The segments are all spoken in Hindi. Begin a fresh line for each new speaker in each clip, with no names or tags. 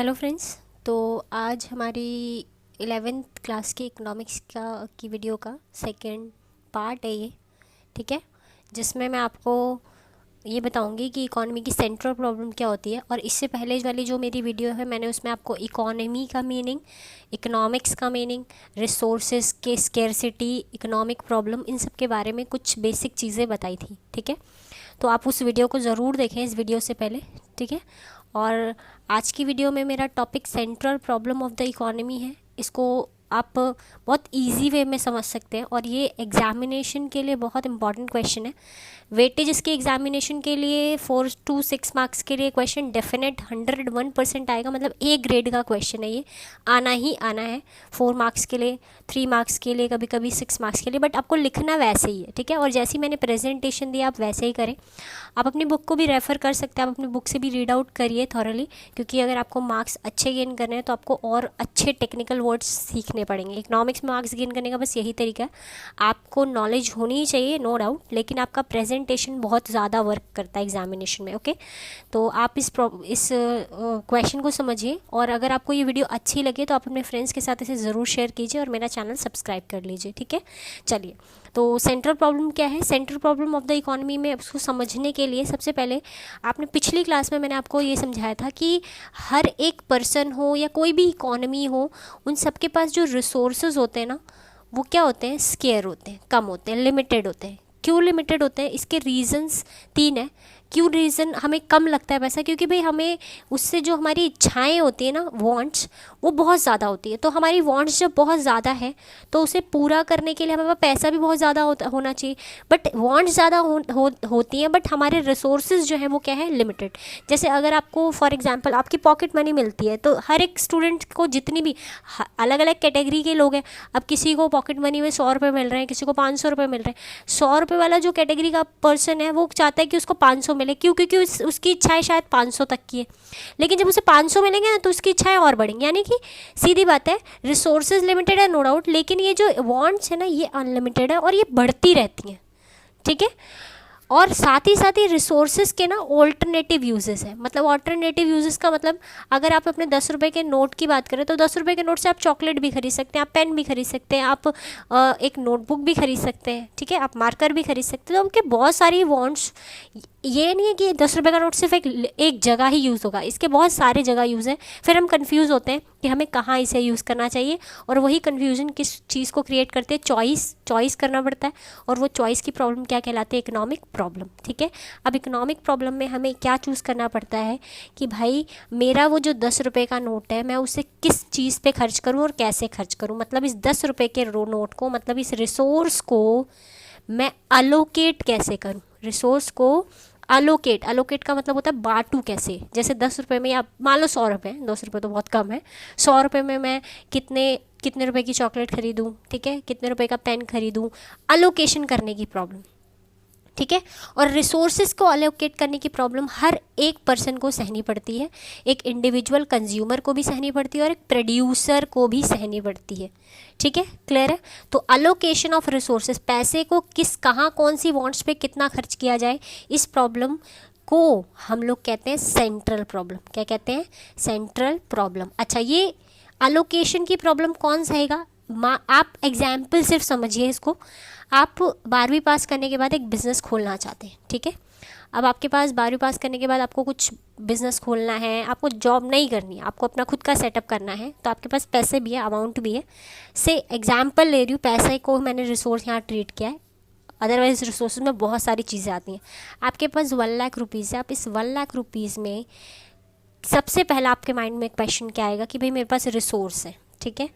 Hello friends. तो आज हमारी 11th क्लास की इकोनॉमिक्स की वीडियो का सेकंड पार्ट है ये, ठीक है, जिसमें मैं आपको ये बताऊंगी कि इकोनॉमी की सेंट्रल प्रॉब्लम क्या होती है। और इससे पहले वाली जो मेरी वीडियो है मैंने उसमें आपको इकोनॉमी का मीनिंग, इकोनॉमिक्स का मीनिंग, रिसोर्सेज के स्केर्सिटी, इकोनॉमिक प्रॉब्लम, इन सब के बारे में कुछ बेसिक चीज़ें बताई थी, ठीक है। तो आप उस वीडियो को ज़रूर देखें इस वीडियो से पहले, ठीक है। और आज की वीडियो में मेरा topic central problem of the economy है। इसको आप बहुत इजी वे में समझ सकते हैं और ये एग्जामिनेशन के लिए बहुत इंपॉर्टेंट क्वेश्चन है। वेटेज इसके एग्जामिनेशन के लिए 4 to 6 मार्क्स के लिए क्वेश्चन डेफिनेट 101% आएगा, मतलब ए ग्रेड का क्वेश्चन है, ये आना ही आना है। 4 मार्क्स के लिए, 3 मार्क्स के लिए, कभी कभी 6 मार्क्स के लिए, बट आपको लिखना वैसे ही है, ठीक है। और जैसे मैंने प्रेजेंटेशन दिया आप वैसे ही करें। आप अपनी बुक को भी रेफ़र कर सकते हैं, आप अपनी बुक से भी रीड आउट करिए थॉरली, क्योंकि अगर आपको मार्क्स अच्छे गेन करने हैं तो आपको और अच्छे टेक्निकल वर्ड्स सीखने पड़ेंगे। इकोनॉमिक्स में मार्क्स गेन करने का बस यही तरीका है। आपको नॉलेज होनी ही चाहिए, नो डाउट, लेकिन आपका प्रेजेंटेशन बहुत ज़्यादा वर्क करता है एग्जामिनेशन में, ओके। तो आप इस क्वेश्चन को समझिए, और अगर आपको ये वीडियो अच्छी लगे तो आप अपने फ्रेंड्स के साथ इसे ज़रूर शेयर कीजिए और मेरा चैनल सब्सक्राइब कर लीजिए, ठीक है। चलिए, तो सेंट्रल प्रॉब्लम क्या है, central problem of the economy में उसको समझने के लिए सबसे पहले आपने पिछली क्लास में मैंने आपको ये समझाया था कि हर एक पर्सन हो या कोई भी इकोनॉमी हो, उन सबके पास जो रिसोर्सेज होते हैं ना, वो क्या होते हैं, स्केयर होते हैं, कम होते हैं, लिमिटेड होते हैं। क्यों लिमिटेड होते हैं, इसके रीजंस 3 हैं। क्यों रीज़न हमें कम लगता है पैसा, क्योंकि भाई हमें उससे जो हमारी इच्छाएं होती है ना, वांट्स, वो बहुत ज़्यादा होती है। तो हमारी वांट्स जब बहुत ज़्यादा है तो उसे पूरा करने के लिए हमारे पास पैसा भी बहुत ज़्यादा होना चाहिए। बट वांट्स ज़्यादा होती हैं, बट हमारे रिसोर्सेज जो हैं वो क्या है, लिमिटेड। जैसे अगर आपको फॉर एग्जांपल आपकी पॉकेट मनी मिलती है, तो हर एक स्टूडेंट को जितनी भी अलग अलग कैटेगरी के लोग हैं, अब किसी को पॉकेट मनी में 100 रुपये मिल रहे हैं, किसी को 500 रुपये मिल रहे हैं। 100 रुपये वाला जो कैटेगरी का पर्सन है वो चाहता है कि उसको 500 मिले। क्यों? क्योंकि उसकी इच्छाएं शायद 500 तक की है, लेकिन जब उसे 500 मिलेंगे ना तो उसकी इच्छाएं और बढ़ेंगी। यानी कि सीधी बात है, रिसोर्सेज लिमिटेड है, नो डाउट, लेकिन ये जो वांट्स है ना, ये अनलिमिटेड है और ये बढ़ती रहती हैं, ठीक है। और साथ ही रिसोर्सेज के ना ऑल्टरनेटिव यूजेस है। मतलब ऑल्टरनेटिव यूजेस का मतलब, अगर आप अपने 10 रुपये के नोट की बात करें तो 10 रुपये के नोट से आप चॉकलेट भी खरीद सकते हैं, आप पेन भी खरीद सकते हैं, आप एक नोटबुक भी खरीद सकते हैं, ठीक है, आप मार्कर भी खरीद सकते हैं। तो उनके बहुत सारी वांट्स, ये नहीं है कि 10 रुपये का नोट सिर्फ एक जगह ही यूज़ होगा, इसके बहुत सारे जगह यूज़ हैं। फिर हम कंफ्यूज होते हैं कि हमें कहाँ इसे यूज़ करना चाहिए, और वही कन्फ्यूजन किस चीज़ को क्रिएट करते हैं, चॉइस करना पड़ता है। और वो चॉइस की प्रॉब्लम क्या कहलाती है, इकोनॉमिक प्रॉब्लम, ठीक है। अब इकोनॉमिक प्रॉब्लम में हमें क्या चूज़ करना पड़ता है कि भाई मेरा वो जो 10 रुपये का नोट है, मैं उसे किस चीज़ पे खर्च करूँ और कैसे खर्च करूँ। मतलब इस 10 रुपये के नोट को, मतलब इस रिसोर्स को मैं अलोकेट कैसे करूँ, रिसोर्स को अलोकेट का मतलब होता है बांटू कैसे। जैसे 10 रुपये में, या मान लो 100 रुपये, 10 रुपये तो बहुत कम है, 100 रुपये में मैं कितने रुपए की चॉकलेट खरीदूँ, ठीक है, कितने रुपए का पेन खरीदूँ, अलोकेशन करने की प्रॉब्लम, ठीक है। और रिसोर्सेज को अलोकेट करने की प्रॉब्लम हर एक पर्सन को सहनी पड़ती है, एक इंडिविजुअल कंज्यूमर को भी सहनी पड़ती है और एक प्रोड्यूसर को भी सहनी पड़ती है, ठीक है, क्लियर है। तो अलोकेशन ऑफ रिसोर्सेज, पैसे को कहाँ कौन सी वांट्स पे कितना खर्च किया जाए, इस प्रॉब्लम को हम लोग कहते हैं सेंट्रल प्रॉब्लम। क्या कहते हैं, सेंट्रल प्रॉब्लम। अच्छा, ये अलोकेशन की प्रॉब्लम कौन सहेगा, आप एग्जाम्पल सिर्फ समझिए इसको। आप 12वीं पास करने के बाद एक बिज़नेस खोलना चाहते हैं, ठीक है। अब आपके पास 12वीं पास करने के बाद आपको कुछ बिज़नेस खोलना है, आपको जॉब नहीं करनी है, आपको अपना खुद का सेटअप करना है, तो आपके पास पैसे भी है, अमाउंट भी है। से एग्जाम्पल ले रही हूँ, पैसे को मैंने रिसोर्स यहाँ ट्रीट किया है, अदरवाइज रिसोर्स में बहुत सारी चीज़ें आती हैं। आपके पास 1 लाख रुपीज़ है, आप इस 1 लाख रुपीज़ में सबसे पहला आपके माइंड में क्वेश्चन क्या आएगा कि भाई मेरे पास रिसोर्स है, ठीक है।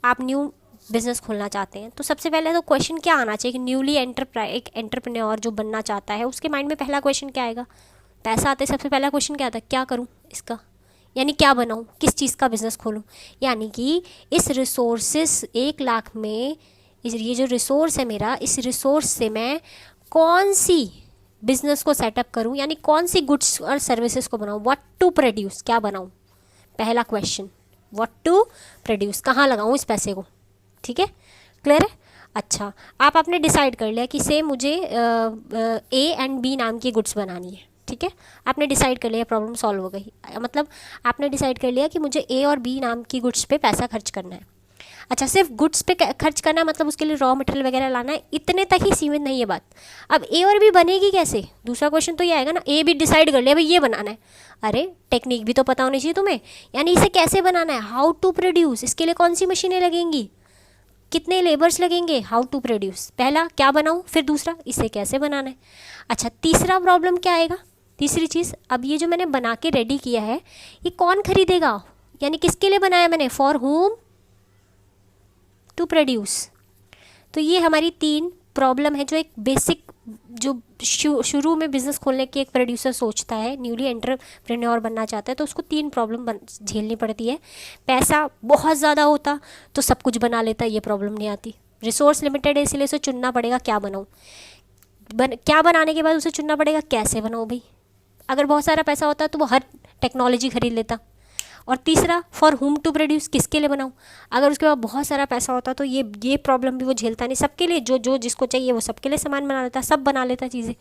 आप न्यू बिज़नेस खोलना चाहते हैं, तो सबसे पहले तो क्वेश्चन क्या आना चाहिए कि एक एंटरप्रेन्योर जो बनना चाहता है उसके माइंड में पहला क्वेश्चन क्या आएगा, पैसा आते सबसे पहला क्वेश्चन क्या आता है, क्या करूं इसका, यानी क्या बनाऊं, किस चीज़ का बिज़नेस खोलूं। यानी कि इस रिसोर्सेस 1 लाख में, ये जो रिसोर्स है मेरा, इस रिसोर्स से मैं कौन सी बिज़नेस को सेटअप करूं, यानी कौन सी गुड्स और सर्विसेज को बनाऊं, व्हाट टू प्रोड्यूस, क्या बनाऊं, पहला क्वेश्चन, व्हाट टू प्रोड्यूस, कहाँ लगाऊं इस पैसे को, ठीक है, क्लियर है। अच्छा, आपने डिसाइड कर लिया कि से मुझे A एंड B नाम की गुड्स बनानी है, ठीक है, आपने डिसाइड कर लिया, प्रॉब्लम सॉल्व हो गई। मतलब आपने डिसाइड कर लिया कि मुझे ए और बी नाम की गुड्स पे पैसा खर्च करना है। अच्छा, सिर्फ गुड्स पे खर्च करना है, मतलब उसके लिए रॉ मटेरियल वगैरह लाना है, इतने तक ही सीमित नहीं है बात। अब ए और बी बनेगी कैसे, दूसरा क्वेश्चन तो ये आएगा ना, ए बी डिसाइड कर लिया भाई ये बनाना है, अरे टेक्निक भी तो पता होनी चाहिए तुम्हें, यानी इसे कैसे बनाना है, हाउ टू प्रोड्यूस, इसके लिए कौन सी मशीनें लगेंगी, कितने लेबर्स लगेंगे, हाउ टू प्रोड्यूस, पहला क्या बनाऊँ, फिर दूसरा इसे कैसे बनाना है। अच्छा, तीसरा प्रॉब्लम क्या आएगा, तीसरी चीज़, अब ये जो मैंने बना के रेडी किया है ये कौन खरीदेगा, यानी किसके लिए बनाया मैंने, फॉर होम टू प्रोड्यूस। तो ये हमारी 3 प्रॉब्लम है जो एक बेसिक, जो शुरू में बिजनेस खोलने की एक प्रोड्यूसर सोचता है, न्यूली एंटरप्रेन्योर बनना चाहता है, तो उसको 3 प्रॉब्लम झेलनी पड़ती है। पैसा बहुत ज़्यादा होता तो सब कुछ बना लेता, ये प्रॉब्लम नहीं आती। रिसोर्स लिमिटेड है, इसलिए उसे चुनना पड़ेगा क्या बनाऊँ, क्या बनाने के बाद उसे चुनना पड़ेगा कैसे बनाऊँ भाई। अगर बहुत सारा पैसा होता तो वो हर टेक्नोलॉजी खरीद लेता। और तीसरा, फॉर होम टू प्रोड्यूस, किसके लिए बनाऊँ, अगर उसके पास बहुत सारा पैसा होता तो ये प्रॉब्लम भी वो झेलता नहीं, सबके लिए जो जिसको चाहिए वो सबके लिए सामान बना लेता, सब बना लेता चीज़ें,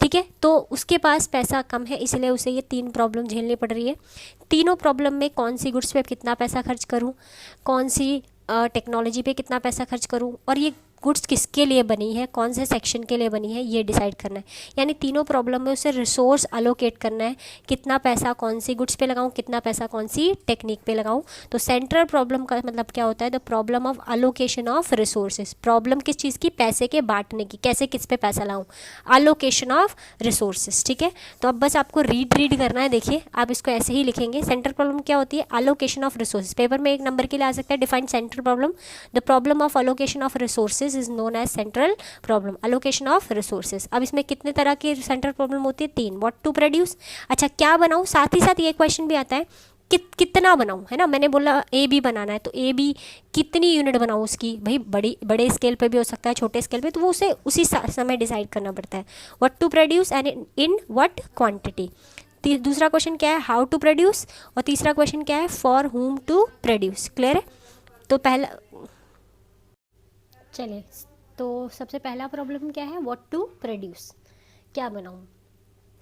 ठीक है। तो उसके पास पैसा कम है, इसलिए उसे ये 3 प्रॉब्लम झेलनी पड़ रही है। तीनों प्रॉब्लम में कौन सी गुड्स पे कितना पैसा खर्च करूँ, कौन सी टेक्नोलॉजी पे कितना पैसा खर्च करूँ, और ये गुड्स किसके लिए बनी है, कौन से सेक्शन के लिए बनी है, ये डिसाइड करना है। यानी तीनों प्रॉब्लम में उसे रिसोर्स अलोकेट करना है, कितना पैसा कौन सी गुड्स पे लगाऊं, कितना पैसा कौन सी टेक्निक पे लगाऊं। तो सेंट्रल प्रॉब्लम का मतलब क्या होता है, the problem of allocation of resources, problem किस चीज़ की, पैसे के बांटने की, कैसे किस पे पैसा लाऊं, अलोकेशन ऑफ रिसोर्सेज, ठीक है। तो अब बस आपको रीड करना है, देखिए आप इसको ऐसे ही लिखेंगे, सेंट्रल प्रॉब्लम क्या होती है, अलोकेशन ऑफ रिसोर्सेज, पेपर में 1 नंबर के लिए आ सकता है, define central problem, the problem of allocation of resources is known as central problem, allocation of resources. अब इसमें कितने तरह की सेंट्रल प्रॉब्लम होती है, 3, व्हाट टू प्रोड्यूस, अच्छा क्या बनाऊं, साथ ही साथ ये क्वेश्चन भी आता है कितना बनाऊं, है ना, मैंने बोला ए बी बनाना है, तो ए बी कितनी यूनिट बनाऊं उसकी, भाई बड़े स्केल पे भी हो सकता है, छोटे स्केल पे, तो वो उसे उसी समय डिसाइड करना पड़ता है। What to produce and in what quantity. दूसरा क्वेश्चन क्या है, हाउ टू प्रोड्यूस, और तीसरा क्वेश्चन क्या है, फॉर हुम टू प्रोड्यूस। क्लियर है। तो पहला, चलिए, तो सबसे पहला प्रॉब्लम क्या है, व्हाट टू प्रोड्यूस, क्या बनाऊँ,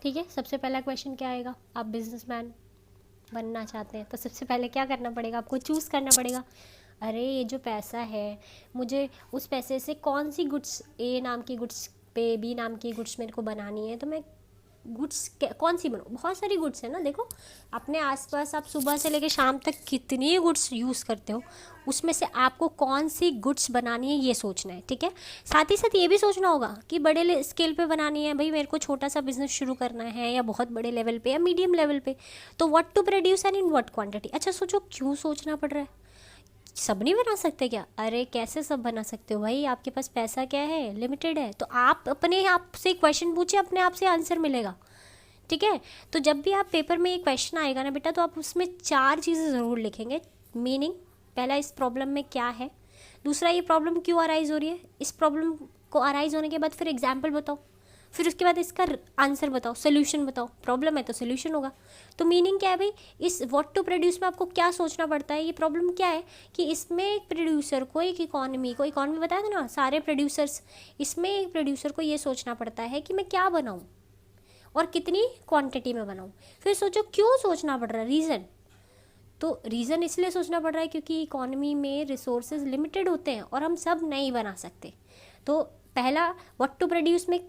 ठीक है। सबसे पहला क्वेश्चन क्या आएगा, आप बिजनेसमैन बनना चाहते हैं तो सबसे पहले क्या करना पड़ेगा, आपको चूज़ करना पड़ेगा, अरे ये जो पैसा है मुझे उस पैसे से कौन सी गुड्स, ए नाम की गुड्स पे बी नाम की गुड्स मेरे को बनानी है, तो मैं गुड्स कौन सी बनाऊँ, बहुत सारी गुड्स है ना, देखो अपने आसपास आप सुबह से लेकर शाम तक कितनी गुड्स यूज़ करते हो, उसमें से आपको कौन सी गुड्स बनानी है ये सोचना है, ठीक है। साथ ही साथ ये भी सोचना होगा कि बड़े स्केल पे बनानी है, भाई मेरे को छोटा सा बिजनेस शुरू करना है, या बहुत बड़े लेवल पे या मीडियम लेवल पे, तो what to produce and in what quantity. अच्छा सोचो, क्यों सोचना पड़ रहा है, सब नहीं बना सकते क्या, अरे कैसे सब बना सकते हो भाई, आपके पास पैसा क्या है, लिमिटेड है, तो आप अपने आप से क्वेश्चन पूछिए, अपने आप से आंसर मिलेगा, ठीक है। तो जब भी आप पेपर में ये क्वेश्चन आएगा ना बेटा, तो आप उसमें 4 चीज़ें ज़रूर लिखेंगे, मीनिंग, पहला इस प्रॉब्लम में क्या है, दूसरा ये प्रॉब्लम क्यों अराइज हो रही है, इस प्रॉब्लम को अराइज होने के बाद फिर एग्जाम्पल बताओ, फिर उसके बाद इसका आंसर बताओ, सोल्यूशन बताओ, प्रॉब्लम है तो सोल्यूशन होगा। तो मीनिंग क्या है भाई, इस व्हाट टू प्रोड्यूस में आपको क्या सोचना पड़ता है, ये प्रॉब्लम क्या है कि इसमें एक प्रोड्यूसर को, एक इकॉनमी बताया था ना, सारे प्रोड्यूसर्स, इसमें एक प्रोड्यूसर को ये सोचना पड़ता है कि मैं क्या बनाऊँ और कितनी क्वांटिटी में बनाऊँ। फिर सोचो क्यों सोचना पड़ रहा है, रीज़न, तो रीज़न इसलिए सोचना पड़ रहा है क्योंकि इकॉनमी में रिसोर्सेज लिमिटेड होते हैं और हम सब नहीं बना सकते। तो पहला व्हाट टू प्रोड्यूस में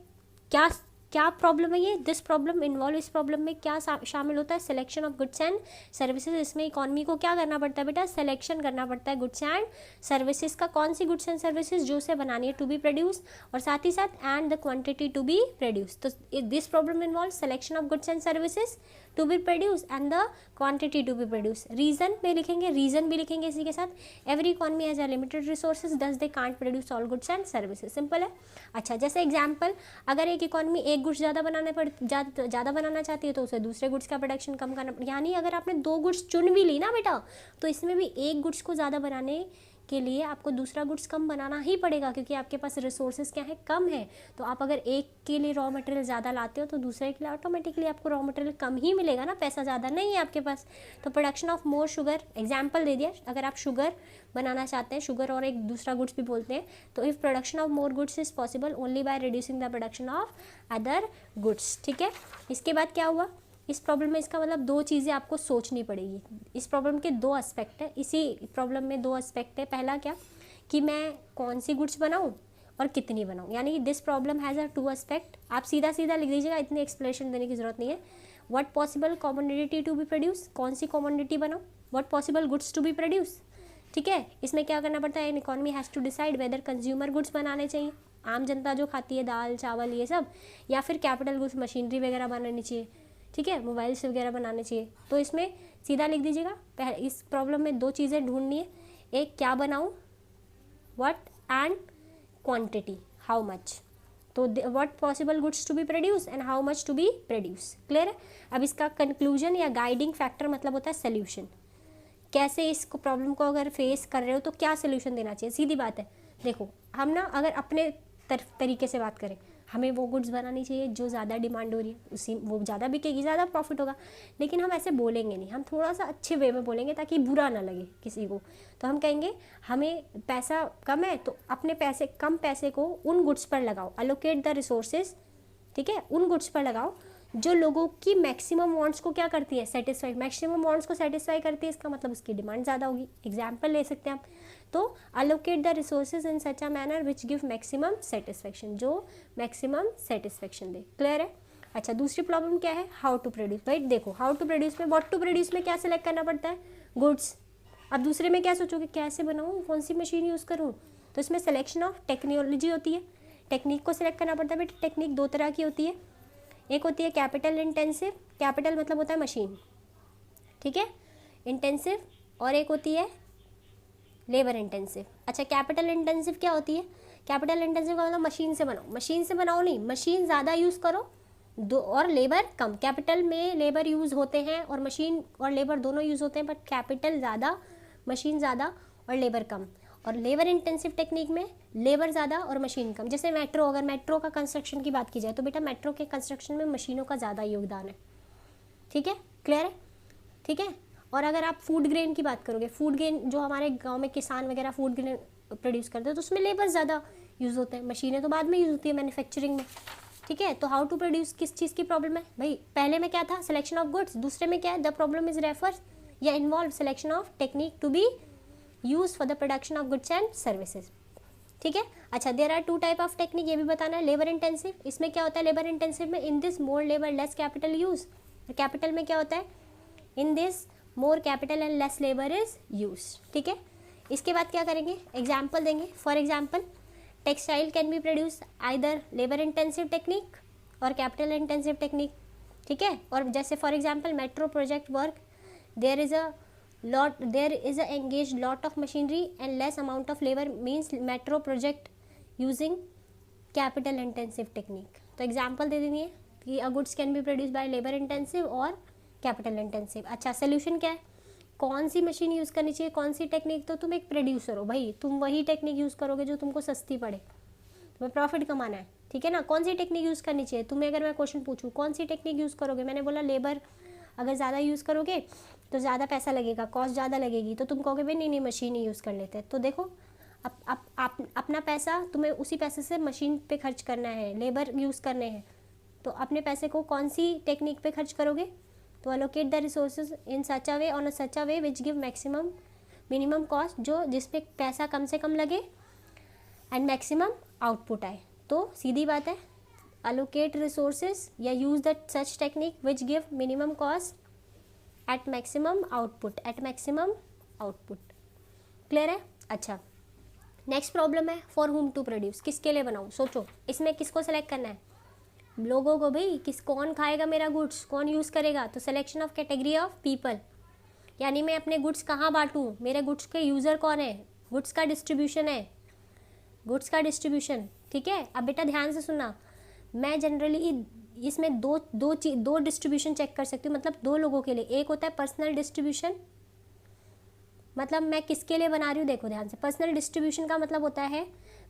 क्या क्या प्रॉब्लम है, ये दिस प्रॉब्लम इन्वॉल्व, इस प्रॉब्लम में क्या शामिल होता है, selection of goods and services. इसमें इकॉनमी को क्या करना पड़ता है बेटा, सिलेक्शन करना पड़ता है गुड्स एंड सर्विसेज का, कौन सी गुड्स एंड सर्विसेज जो से बनानी है टू बी प्रोड्यूस, और साथ ही साथ and the quantity to be produce. तो this problem involve selection of goods and services to be produce and the quantity to be produce. Reason में लिखेंगे, रीजन भी लिखेंगे इसी के साथ, every economy has a limited resources thus they can't produce all goods and services, simple है। अच्छा जैसे एग्जाम्पल, अगर एक इकॉनमी एक गुड्स ज़्यादा बनाना चाहती है तो उसे दूसरे गुड्स का प्रोडक्शन कम करना, यानी अगर आपने 2 गुड्स चुन भी ली ना बेटा, तो इसमें भी एक गुड्स को ज़्यादा बनाने के लिए आपको दूसरा गुड्स कम बनाना ही पड़ेगा, क्योंकि आपके पास रिसोर्सेज क्या है, कम है। तो आप अगर एक के लिए रॉ मटेरियल ज़्यादा लाते हो तो दूसरे के लिए ऑटोमेटिकली आपको रॉ मटेरियल कम ही मिलेगा ना, पैसा ज़्यादा नहीं है आपके पास। तो production of more sugar, example दे दिया, अगर आप शुगर बनाना चाहते हैं, शुगर और एक दूसरा गुड्स भी बोलते हैं, तो if production of more goods is possible only by reducing the production of other goods. ठीक है, इसके बाद क्या हुआ, इस प्रॉब्लम में इसका मतलब दो चीज़ें आपको सोचनी पड़ेगी। इस प्रॉब्लम के दो एस्पेक्ट है, इसी प्रॉब्लम में दो एस्पेक्ट है। पहला क्या, कि मैं कौन सी गुड्स बनाऊं और कितनी बनाऊं, यानी this problem has a to aspect. आप सीधा सीधा लिख दीजिएगा, इतनी एक्सप्लेनेशन देने की जरूरत नहीं है। What possible commodity to be produce, कौन सी कॉमोडिटी बनाऊं, what possible goods to be produce. ठीक है, इसमें क्या करना पड़ता है, an economy has to decide whether consumer goods बनाने चाहिए, आम जनता जो खाती है दाल चावल ये सब, या फिर कैपिटल गुड्स मशीनरी वगैरह बनानी चाहिए। ठीक है, मोबाइल्स वगैरह बनाने चाहिए। तो इसमें सीधा लिख दीजिएगा, इस प्रॉब्लम में दो चीज़ें ढूंढनी है, एक क्या बनाऊं, what and quantity, how much. तो what possible goods to be produce and how much to be produce. Clear है। अब इसका कंक्लूजन या गाइडिंग फैक्टर मतलब होता है सोल्यूशन, कैसे इसको प्रॉब्लम को अगर फेस कर रहे हो तो क्या सोल्यूशन देना चाहिए। सीधी बात है, देखो हम ना अगर अपने तरीके से बात करें, हमें वो गुड्स बनानी चाहिए जो ज़्यादा डिमांड हो रही है, उसी वो ज़्यादा बिकेगी, ज़्यादा प्रॉफिट होगा। लेकिन हम ऐसे बोलेंगे नहीं, हम थोड़ा सा अच्छे वे में बोलेंगे ताकि बुरा ना लगे किसी को। तो हम कहेंगे हमें पैसा कम है तो अपने पैसे, कम पैसे को उन गुड्स पर लगाओ, अलोकेट द रिसोर्सेज। ठीक है, उन गुड्स पर लगाओ जो लोगों की मैक्सिमम वांट्स को क्या करती है, सेटिस्फाई, मैक्सिमम वांट्स को सेटिस्फाई करती है, इसका मतलब उसकी डिमांड ज़्यादा होगी। एग्जाम्पल ले सकते हैं आप, तो allocate the resources in such a manner which give maximum satisfaction, जो मैक्सिमम सेटिस्फेक्शन दे। क्लियर है। अच्छा, दूसरी प्रॉब्लम क्या है, हाउ टू प्रोड्यूस। भाई देखो, हाउ टू प्रोड्यूस में, व्हाट टू प्रोड्यूस में क्या सिलेक्ट करना पड़ता है, गुड्स। अब दूसरे में क्या सोचोगे, कैसे बनाऊँ, कौन सी मशीन यूज़ करूँ, तो इसमें सिलेक्शन ऑफ टेक्नोलॉजी होती है, टेक्निक को सिलेक्ट करना पड़ता है। बेटा टेक्निक दो तरह की होती है, एक होती है कैपिटल इंटेंसिव, कैपिटल मतलब होता है मशीन, ठीक है, इंटेंसिव, और एक होती है लेबर इंटेंसिव। अच्छा, कैपिटल इंटेंसिव क्या होती है, कैपिटल इंटेंसिव का मतलब मशीन से बनाओ, मशीन से बनाओ नहीं, मशीन ज़्यादा यूज़ करो दो और लेबर कम। कैपिटल में लेबर यूज़ होते हैं और मशीन और लेबर दोनों यूज़ होते हैं, बट कैपिटल ज़्यादा, मशीन ज़्यादा और लेबर कम। और लेबर इंटेंसिव टेक्निक में लेबर ज़्यादा और मशीन कम। जैसे मेट्रो, अगर मेट्रो का कंस्ट्रक्शन की बात की जाए तो बेटा मेट्रो के कंस्ट्रक्शन में मशीनों का ज़्यादा योगदान है। ठीक है, क्लियर है। ठीक है, और अगर आप फूड ग्रेन की बात करोगे, फूड ग्रेन जो हमारे गांव में किसान वगैरह फूड ग्रेन प्रोड्यूस करते हैं तो उसमें लेबर ज़्यादा यूज़ होते हैं, मशीनें तो बाद में यूज़ होती है मैन्युफैक्चरिंग में। ठीक है, तो हाउ टू प्रोड्यूस किस चीज़ की प्रॉब्लम है भाई, पहले में क्या था, सिलेक्शन ऑफ गुड्स, दूसरे में क्या है, द प्रॉब्लम इज रेफर्स या involve selection of technique to be use for the production of goods and services. ठीक है। अच्छा, there are two type of technique, ये भी बताना है। लेबर इंटेंसिव, इसमें क्या होता है, लेबर इंटेंसिव में in this more labour less capital use, capital में क्या होता है, in this more capital and less labour is use. ठीक है, इसके बाद क्या करेंगे, एग्जाम्पल देंगे। For example, textile can be produce either labour intensive technique और कैपिटल इंटेंसिव टेक्निक। ठीक है, और जैसे for example metro project work, there is a engaged lot of machinery and less amount of labor means metro project using capital intensive technique। तो एग्जाम्पल दे देनी है कि a goods can be produced by labor intensive और capital intensive। अच्छा, सोल्यूशन क्या है, कौन सी मशीन यूज़ करनी चाहिए, कौन सी टेक्निक, तो तुम एक प्रोड्यूसर हो भाई, तुम वही टेक्निक यूज़ करोगे जो तुमको सस्ती पड़े, तुम्हें प्रॉफिट कमाना है। ठीक है ना, कौन सी टेक्निक यूज़ करनी चाहिए, तुम्हें अगर मैं क्वेश्चन पूछूँ कौन सी टेक्निक यूज़ करोगे, मैंने बोला लेबर अगर ज़्यादा यूज़ करोगे तो ज़्यादा पैसा लगेगा, कॉस्ट ज़्यादा लगेगी, तो तुम कहोगे भाई नहीं मशीन ही यूज़ कर लेते हैं। तो देखो आप अपना पैसा तुम्हें उसी पैसे से मशीन पे खर्च करना है, लेबर यूज़ करने हैं, तो अपने पैसे को कौन सी टेक्निक पे खर्च करोगे, तो allocate the resources in such a way on a such a way which give maximum minimum cost, जो जिसपे पैसा कम से कम लगे एंड मैक्सिमम आउटपुट आए। तो सीधी बात है, allocate resources या use the such technique which give minimum cost at maximum output। Clear है। अच्छा, नेक्स्ट प्रॉब्लम है फॉर whom to produce, किसके लिए बनाऊँ। सोचो इसमें किसको सेलेक्ट करना है, लोगों को भाई, कौन खाएगा मेरा गुड्स, कौन यूज़ करेगा, तो selection of category of people, यानी मैं अपने गुड्स कहाँ बांटूँ, मेरे गुड्स के यूज़र कौन है, गुड्स का डिस्ट्रीब्यूशन है, गुड्स का डिस्ट्रीब्यूशन। ठीक है, अब बेटा ध्यान से सुनना, मैं जनरली इसमें दो डिस्ट्रीब्यूशन चेक कर सकती हूँ, मतलब दो लोगों के लिए, एक होता है पर्सनल डिस्ट्रीब्यूशन मतलब मैं किसके लिए बना रही हूँ, देखो ध्यान से। पर्सनल डिस्ट्रीब्यूशन का मतलब होता है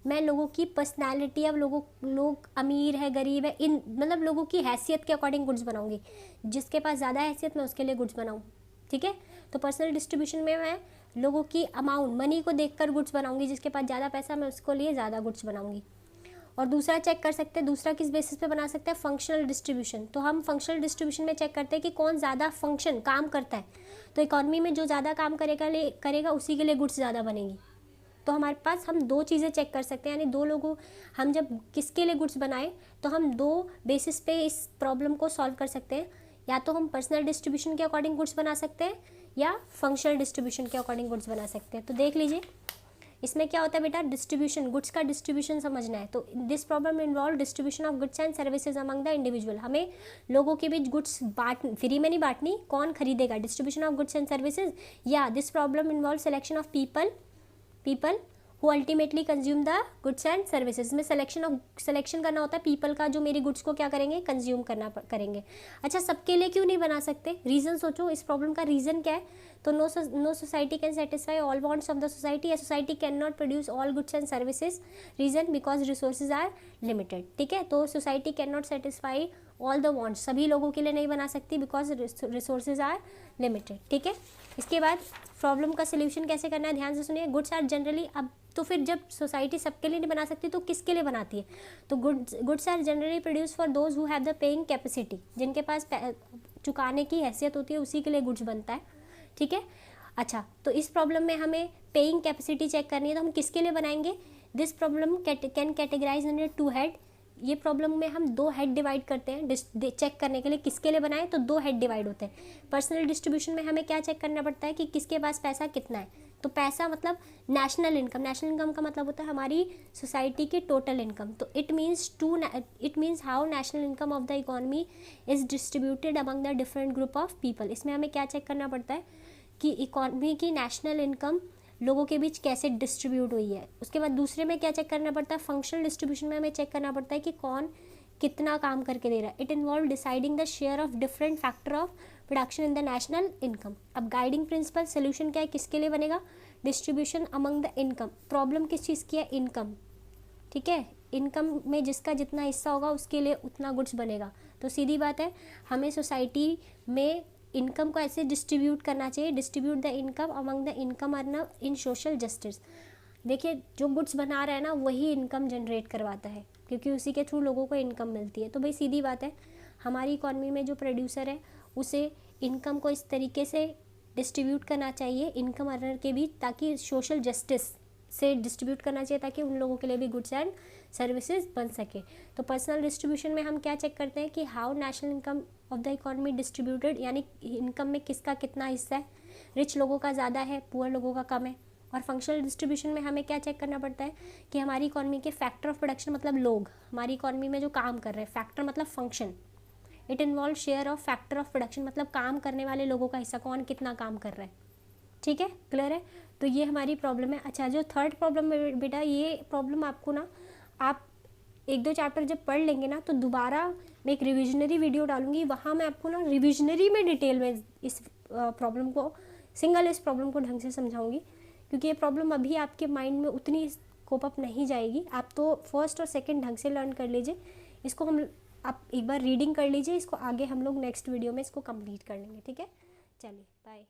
मैं लोगों की पर्सनैलिटी, अब लोग अमीर है गरीब है, इन मतलब लोगों की हैसियत के अकॉर्डिंग गुड्स बनाऊंगी। जिसके पास ज़्यादा हैसियत मैं उसके लिए गुड्स बनाऊँ, ठीक है। तो पर्सनल डिस्ट्रीब्यूशन में मैं लोगों की अमाउंट, मनी को देखकर गुड्स बनाऊंगी। जिसके पास ज़्यादा पैसा मैं उसको लिए ज़्यादा गुड्स बनाऊंगी। और दूसरा चेक कर सकते हैं, दूसरा किस बेसिस पे बना सकते हैं, फंक्शनल डिस्ट्रीब्यूशन। तो हम फंक्शनल डिस्ट्रीब्यूशन में चेक करते हैं कि कौन ज़्यादा फंक्शन काम करता है। तो इकॉनमी में जो ज़्यादा काम करेगा उसी के लिए गुड्स ज़्यादा बनेगी। तो हमारे पास हम दो चीज़ें चेक कर सकते हैं, यानी दो लोगों, हम जब किसके लिए गुड्स बनाए तो हम दो बेसिस पे इस प्रॉब्लम को सॉल्व कर सकते हैं। या तो हम पर्सनल डिस्ट्रीब्यूशन के अकॉर्डिंग गुड्स बना सकते हैं या फंक्शनल डिस्ट्रीब्यूशन के अकॉर्डिंग गुड्स बना सकते हैं। तो देख लीजिए इसमें क्या होता है बेटा, डिस्ट्रीब्यूशन, गुड्स का डिस्ट्रीब्यूशन समझना है। तो this problem involve distribution of goods and services among the individual. हमें लोगों के बीच गुड्स फ्री में नहीं बांटनी, कौन खरीदेगा, distribution of goods and services. या this problem involve selection of people who ultimately consume the goods and services. में सिलेक्शन करना होता है पीपल का, जो मेरी गुड्स को क्या करेंगे, कंज्यूम करेंगे। अच्छा, सबके लिए क्यों नहीं बना सकते, रीज़न सोचो, इस प्रॉब्लम का रीज़न क्या है। तो no society can satisfy all wants of the society, या society can not produce all goods and services. Reason because resources are limited, ठीक है। तो society can not satisfy all the wants, सभी लोगों के लिए नहीं बना सकती बिकॉज रिसोर्सेज आर लिमिटेड, ठीक है। इसके बाद प्रॉब्लम का सोल्यूशन कैसे करना है, ध्यान से सुनिए। गुड्स आर जनरली, अब तो फिर जब सोसाइटी सबके लिए नहीं बना सकती तो किसके लिए बनाती है। तो goods are generally produce for those who have the paying capacity, जिनके पास चुकाने की हैसियत होती है उसी के लिए गुड्स बनता है, ठीक है। अच्छा, तो इस प्रॉब्लम में हमें पेइंग कैपेसिटी चेक करनी है, तो हम किसके लिए बनाएंगे। This problem can categorise under two head. ये प्रॉब्लम में हम दो हेड डिवाइड करते हैं चेक करने के लिए किसके लिए बनाए, तो दो हेड डिवाइड होते हैं। पर्सनल डिस्ट्रीब्यूशन में हमें क्या चेक करना पड़ता है कि किसके पास पैसा कितना है। तो पैसा मतलब नेशनल इनकम का मतलब होता है हमारी सोसाइटी की टोटल इनकम। तो it means how national income of the economy is distributed among the different group of people. इसमें हमें क्या चेक करना पड़ता है कि इकोनॉमी की नेशनल इनकम लोगों के बीच कैसे डिस्ट्रीब्यूट हुई है। उसके बाद दूसरे में क्या चेक करना पड़ता है, फंक्शनल डिस्ट्रीब्यूशन में हमें चेक करना पड़ता है कि कौन कितना काम करके दे रहा है। It involve deciding the share of different factor of production in the national income. अब गाइडिंग प्रिंसिपल सोल्यूशन क्या है, किसके लिए बनेगा, distribution among the income. Problem किस चीज़ की है, इनकम, ठीक है। इनकम में जिसका जितना हिस्सा होगा उसके लिए उतना गुड्स बनेगा। तो सीधी बात है, हमें सोसाइटी में इनकम को ऐसे डिस्ट्रीब्यूट करना चाहिए, distribute the income among the income earner in social justice. देखिए, जो गुड्स बना रहा है ना वही इनकम जनरेट करवाता है, क्योंकि उसी के थ्रू लोगों को इनकम मिलती है। तो भाई सीधी बात है, हमारी इकॉनमी में जो प्रोड्यूसर है उसे इनकम को इस तरीके से डिस्ट्रीब्यूट करना चाहिए इनकम अर्नर के बीच, ताकि सोशल जस्टिस से डिस्ट्रीब्यूट करना चाहिए, ताकि उन लोगों के लिए भी गुड्स एंड सर्विसेज बन सके। तो पर्सनल डिस्ट्रीब्यूशन में हम क्या चेक करते हैं कि how national income of the economy distributed, यानी इनकम में किसका कितना हिस्सा है, रिच लोगों का ज़्यादा है, पुअर लोगों का कम है। और फंक्शनल डिस्ट्रीब्यूशन में हमें क्या चेक करना पड़ता है कि हमारी इकॉनमी के फैक्टर ऑफ प्रोडक्शन, मतलब लोग हमारी इकॉनमी में जो काम कर रहे हैं, फैक्टर मतलब function. It involve share of factor of production, मतलब काम करने वाले लोगों का हिस्सा, कौन कितना काम कर रहा है, ठीक है, क्लियर है। तो ये हमारी प्रॉब्लम है। अच्छा, जो थर्ड प्रॉब्लम है बेटा, ये प्रॉब्लम आपको ना, आप एक दो चैप्टर जब पढ़ लेंगे ना तो दोबारा मैं एक रिविजनरी वीडियो डालूंगी, वहाँ मैं आपको ना रिविजनरी में डिटेल में इस प्रॉब्लम को इस प्रॉब्लम को ढंग से समझाऊंगी, क्योंकि ये प्रॉब्लम अभी आपके माइंड में उतनी कोप अप नहीं जाएगी। आप तो फर्स्ट और सेकंड ढंग से लर्न कर लीजिए इसको, आप एक बार रीडिंग कर लीजिए इसको, आगे हम लोग नेक्स्ट वीडियो में इसको कंप्लीट कर लेंगे, ठीक है। चलिए बाय।